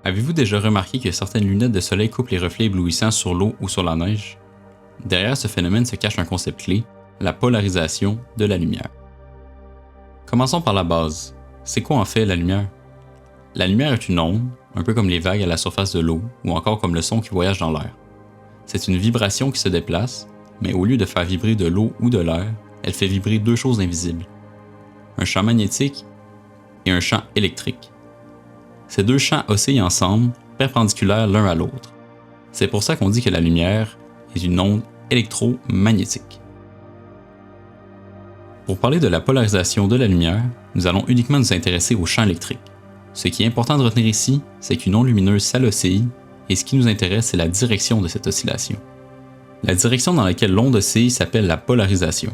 Avez-vous déjà remarqué que certaines lunettes de soleil coupent les reflets éblouissants sur l'eau ou sur la neige? Derrière ce phénomène se cache un concept clé, la polarisation de la lumière. Commençons par la base. C'est quoi en fait la lumière? La lumière est une onde, un peu comme les vagues à la surface de l'eau ou encore comme le son qui voyage dans l'air. C'est une vibration qui se déplace, mais au lieu de faire vibrer de l'eau ou de l'air, elle fait vibrer deux choses invisibles. Un champ magnétique et un champ électrique. Ces deux champs oscillent ensemble, perpendiculaires l'un à l'autre. C'est pour ça qu'on dit que la lumière est une onde électromagnétique. Pour parler de la polarisation de la lumière, nous allons uniquement nous intéresser au champ électrique. Ce qui est important de retenir ici, c'est qu'une onde lumineuse seule oscille, et ce qui nous intéresse, c'est la direction de cette oscillation. La direction dans laquelle l'onde oscille s'appelle la polarisation.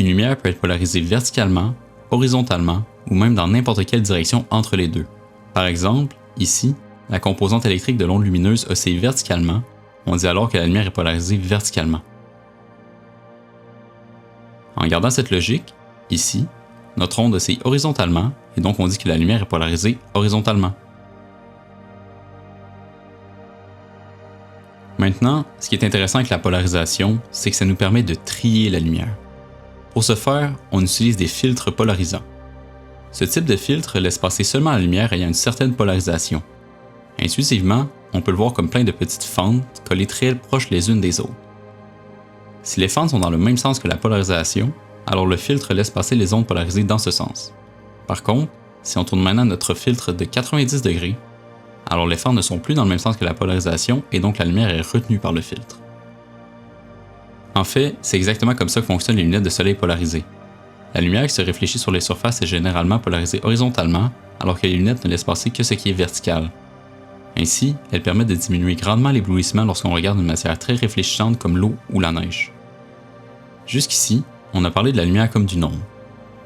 Une lumière peut être polarisée verticalement, horizontalement, ou même dans n'importe quelle direction entre les deux. Par exemple, ici, la composante électrique de l'onde lumineuse oscille verticalement, on dit alors que la lumière est polarisée verticalement. En gardant cette logique, ici, notre onde oscille horizontalement, et donc on dit que la lumière est polarisée horizontalement. Maintenant, ce qui est intéressant avec la polarisation, c'est que ça nous permet de trier la lumière. Pour ce faire, on utilise des filtres polarisants. Ce type de filtre laisse passer seulement la lumière ayant une certaine polarisation. Intuitivement, on peut le voir comme plein de petites fentes collées très proches les unes des autres. Si les fentes sont dans le même sens que la polarisation, alors le filtre laisse passer les ondes polarisées dans ce sens. Par contre, si on tourne maintenant notre filtre de 90 degrés, alors les fentes ne sont plus dans le même sens que la polarisation et donc la lumière est retenue par le filtre. En fait, c'est exactement comme ça que fonctionnent les lunettes de soleil polarisées. La lumière qui se réfléchit sur les surfaces est généralement polarisée horizontalement, alors que les lunettes ne laissent passer que ce qui est vertical. Ainsi, elles permettent de diminuer grandement l'éblouissement lorsqu'on regarde une matière très réfléchissante comme l'eau ou la neige. Jusqu'ici, on a parlé de la lumière comme d'une onde.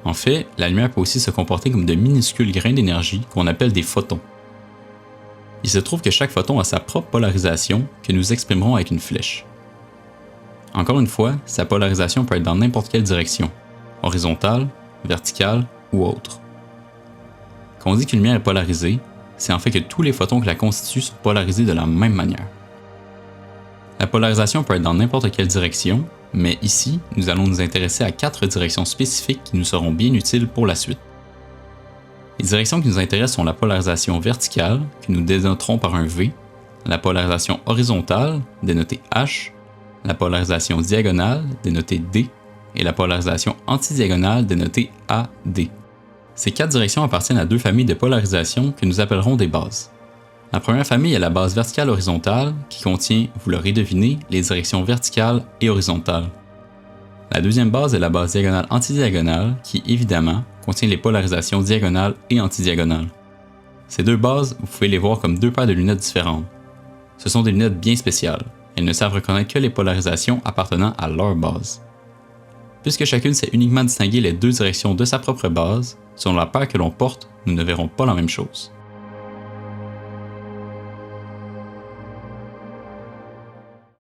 En fait, la lumière peut aussi se comporter comme de minuscules grains d'énergie qu'on appelle des photons. Il se trouve que chaque photon a sa propre polarisation que nous exprimerons avec une flèche. Encore une fois, sa polarisation peut être dans n'importe quelle direction, horizontale, verticale ou autre. Quand on dit qu'une lumière est polarisée, c'est en fait que tous les photons qui la constituent sont polarisés de la même manière. La polarisation peut être dans n'importe quelle direction, mais ici, nous allons nous intéresser à 4 directions spécifiques qui nous seront bien utiles pour la suite. Les directions qui nous intéressent sont la polarisation verticale, que nous dénoterons par un V, la polarisation horizontale, dénotée H, la polarisation diagonale, dénotée D, et la polarisation antidiagonale, dénotée AD. Ces 4 directions appartiennent à 2 familles de polarisation que nous appellerons des bases. La première famille est la base verticale horizontale, qui contient, vous l'aurez deviné, les directions verticales et horizontales. La deuxième base est la base diagonale antidiagonale, qui, évidemment, contient les polarisations diagonales et antidiagonales. Ces deux bases, vous pouvez les voir comme 2 paires de lunettes différentes. Ce sont des lunettes bien spéciales. Elles ne savent reconnaître que les polarisations appartenant à leur base. Puisque chacune sait uniquement distinguer les 2 directions de sa propre base, selon la paire que l'on porte, nous ne verrons pas la même chose.